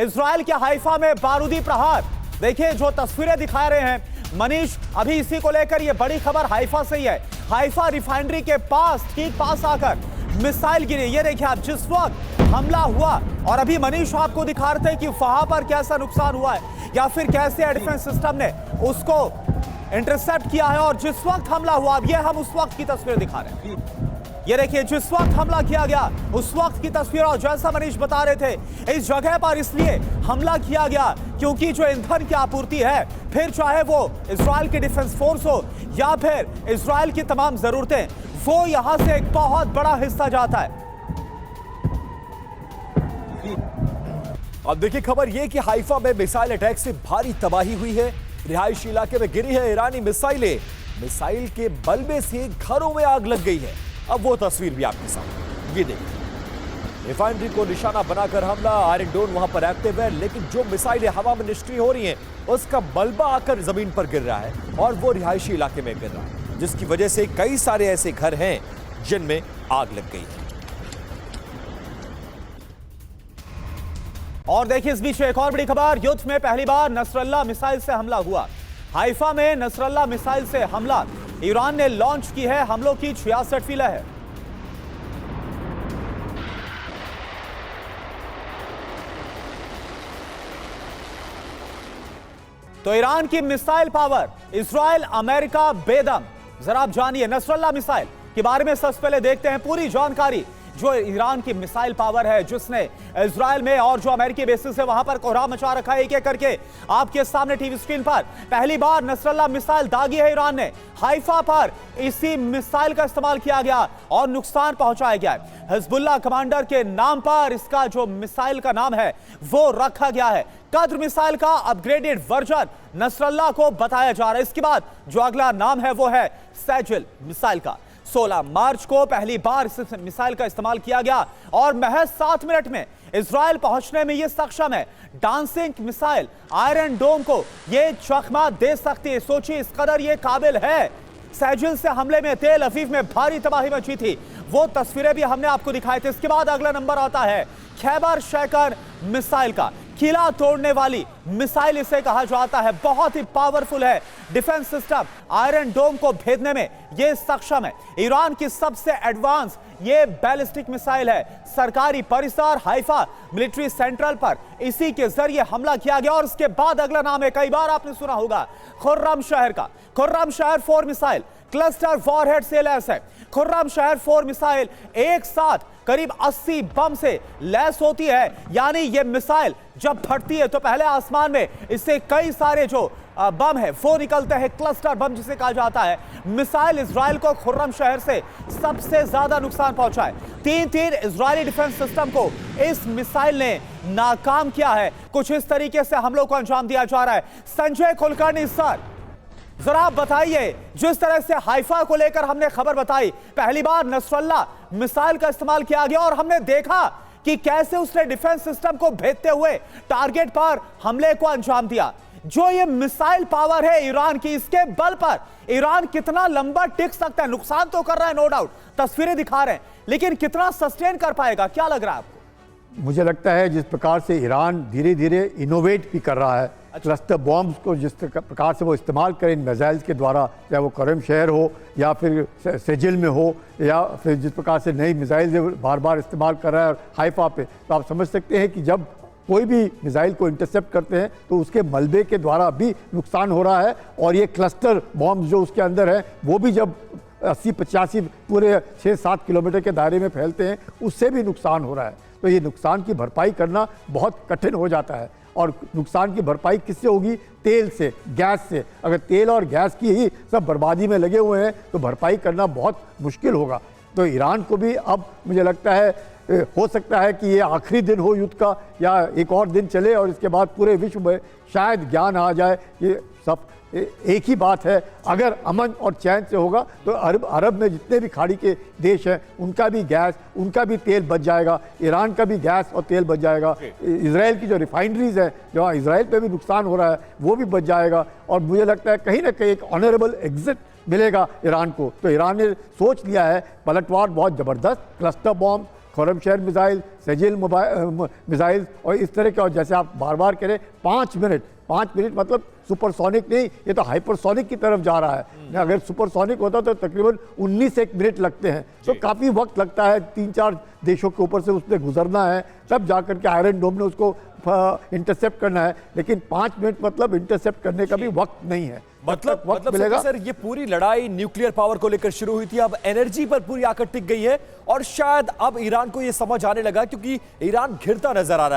Israel के Haifa में बारूदी प्रहार। देखिए जो तस्वीरें दिखा रहे हैं मनीष, अभी इसी को लेकर ये बड़ी खबर हाइफा से ही है। हाइफा रिफाइनरी के पास, ठीक पास आकर मिसाइल गिरी। ये देखिए आप, जिस वक्त हमला हुआ, और अभी मनीष आपको दिखा रहे थे कि वहां पर कैसा नुकसान हुआ है या फिर कैसे एयर डिफेंस सिस्टम ने उसको इंटरसेप्ट किया है। और जिस वक्त हमला हुआ, अब ये हम उस वक्त की तस्वीर दिखा रहे हैं। ये देखिए जिस वक्त हमला किया गया उस वक्त की तस्वीर। और जैसा मनीष बता रहे थे, इस जगह पर इसलिए हमला किया गया क्योंकि जो ईंधन की आपूर्ति है, फिर चाहे वो इजराइल की डिफेंस फोर्स हो या फिर इजराइल की तमाम जरूरतें, वो यहां से एक बहुत बड़ा हिस्सा जाता है। अब देखिए खबर यह कि हाइफा में मिसाइल अटैक से भारी तबाही हुई है। रिहायशी इलाके में गिरी है ईरानी मिसाइलें। मिसाइल के बल्बे से घरों में आग लग गई है। अब वो तस्वीर भी आपके सामने, ये देखिए। रिफाइनरी को निशाना बनाकर हमला, आयरन डोम वहां पर एक्टिव है, लेकिन जो मिसाइलें हवा में निष्क्रिय हो रही हैं, उसका बल्बा आकर जमीन पर गिर रहा है और वो रिहायशी इलाके में गिर रहा है, जिसकी वजह से कई सारे ऐसे घर हैं जिनमें आग लग गई है। और देखिए इस बीच एक और बड़ी खबर, युद्ध में पहली बार नसरल्ला मिसाइल से हमला हुआ। हाइफा में नसरल्ला मिसाइल से हमला, ईरान ने लॉन्च की है हमलों की 66वीं लहर। तो ईरान की मिसाइल पावर, इजराइल अमेरिका बेदम। जरा आप जानिए नसरल्ला मिसाइल के बारे में सबसे पहले देखते हैं पूरी जानकारी। जो ईरान की मिसाइल पावर है, जिसने इजराइल में और जो अमेरिकी बेसिस है वहां पर कोहराम मचा रखा है, एक एक करके आपके सामने टीवी स्क्रीन पर। पहली बार नसरल्ला मिसाइल दागी है ईरान ने। हाइफा पर इसी मिसाइल का इस्तेमाल किया गया और नुकसान पहुंचाया गया है। हिजबुल्लाह कमांडर के नाम पर इसका जो मिसाइल का नाम है वो रखा गया है। कद्र मिसाइल का अपग्रेडेड वर्जन नसरल्ला को बताया जा रहा है। इसके बाद जो अगला नाम है वो है सैजिल मिसाइल का। 16 मार्च को पहली बार इस मिसाइल का इस्तेमाल किया गया और महज 7 मिनट में इजराइल पहुंचने में यह सक्षम है। डांसिंग मिसाइल आयरन डोम को यह चकमा दे सकती है। सोचिए इस कदर यह काबिल है। सैजिल से हमले में तेल अवीव में भारी तबाही मची थी, वो तस्वीरें भी हमने आपको दिखाई थी। इसके बाद अगला नंबर आता है खैबर शैकर मिसाइल का। किला तोड़ने वाली मिसाइल इसे कहा जाता है, बहुत ही पावरफुल है। डिफेंस सिस्टम आयरन डोम को भेदने में यह सक्षम है। ईरान की सबसे एडवांस ये बैलिस्टिक मिसाइल है। सरकारी परिसर हाइफा मिलिट्री सेंट्रल पर इसी के जरिए हमला किया गया। और इसके बाद अगला नाम है, कई बार आपने सुना होगा, खुर्रम शहर का। खुर्रम शहर 4 मिसाइल क्लस्टर वॉरहेड से लैस है। खुर्रम शहर 4 मिसाइल एक साथ करीब 80 बम से लैस होती है। यानी यह मिसाइल जब फटती है तो पहले आसमान में इससे कई सारे जो बम है वो निकलते हैं, क्लस्टर बम जिसे कहा जाता है। मिसाइल इजराइल को खुर्रम शहर से सबसे ज्यादा नुकसान पहुंचा है। 3 इजरायली डिफेंस सिस्टम को इस मिसाइल ने नाकाम किया है। कुछ इस तरीके से हमलों को अंजाम दिया जा रहा है। संजय कुलकर्णी सर, जरा आप बताइए, जिस तरह से हाइफा को लेकर हमने खबर बताई, पहली बार नसरल्ला मिसाइल का इस्तेमाल किया गया और हमने देखा कि कैसे उसने डिफेंस सिस्टम को भेदते हुए टारगेट पर हमले को अंजाम दिया। जो ये मिसाइल पावर है ईरान की, इसके बल पर ईरान कितना लंबा टिक सकता है। नुकसान तो कर रहा है नो डाउट, तस्वीरें दिखा रहे हैं, लेकिन कितना सस्टेन कर पाएगा, क्या लग रहा है आपको? मुझे लगता है जिस प्रकार से ईरान धीरे धीरे इनोवेट भी कर रहा है, क्लस्टर बॉम्ब्स को जिस प्रकार से वो इस्तेमाल करें इन मिसाइल्स के द्वारा, चाहे वो खुर्रम शहर हो या फिर सैजिल में हो, या फिर जिस प्रकार से नई मिसाइल बार बार इस्तेमाल कर रहा है हाइफा पे, तो आप समझ सकते हैं कि जब कोई भी मिसाइल को इंटरसेप्ट करते हैं तो उसके मलबे के द्वारा भी नुकसान हो रहा है। और ये क्लस्टर बॉम्ब जो उसके अंदर है वो भी जब 80-85 पूरे 6-7 किलोमीटर के दायरे में फैलते हैं उससे भी नुकसान हो रहा है। तो ये नुकसान की भरपाई करना बहुत कठिन हो जाता है। और नुकसान की भरपाई किससे होगी? तेल से, गैस से। अगर तेल और गैस की ही सब बर्बादी में लगे हुए हैं तो भरपाई करना बहुत मुश्किल होगा। तो ईरान को भी अब मुझे लगता है हो सकता है कि ये आखिरी दिन हो युद्ध का, या एक और दिन चले और इसके बाद पूरे विश्व में शायद ज्ञान आ जाए। ये सब एक ही बात है, अगर अमन और चैन से होगा तो अरब में जितने भी खाड़ी के देश हैं उनका भी गैस, उनका भी तेल बच जाएगा, ईरान का भी गैस और तेल बच जाएगा। इजराइल की जो रिफाइनरीज है, जहाँ इजराइल पे भी नुकसान हो रहा है, वो भी बच जाएगा। और मुझे लगता है कहीं ना कहीं एक ऑनरेबल एग्जिट मिलेगा ईरान को। तो ईरान ने सोच लिया है पलटवार बहुत ज़बरदस्त, क्लस्टर बॉम्ब खुर्रम शहर मिसाइल, सेजिल मिसाइल और इस तरह के। और जैसे आप बार बार कह रहे 5 मिनट मतलब सुपरसोनिक नहीं, ये तो हाइपरसोनिक की तरफ जा रहा है। अगर सुपरसोनिक होता तो तकरीबन 19 मिनट लगते हैं, तो काफ़ी वक्त लगता है। 3-4 देशों के ऊपर से उसने गुजरना है, तब जाकर के आयरन डोम ने उसको इंटरसेप्ट करना है। लेकिन 5 मिनट मतलब इंटरसेप्ट करने का भी वक्त नहीं है। मतलब मिलेगा सर, ये पूरी लड़ाई न्यूक्लियर पावर को लेकर शुरू हुई थी, अब एनर्जी पर पूरी आकर टिक गई है। और शायद अब ईरान को ये समझ आने लगा, क्योंकि ईरान घिरता नजर आ रहा है।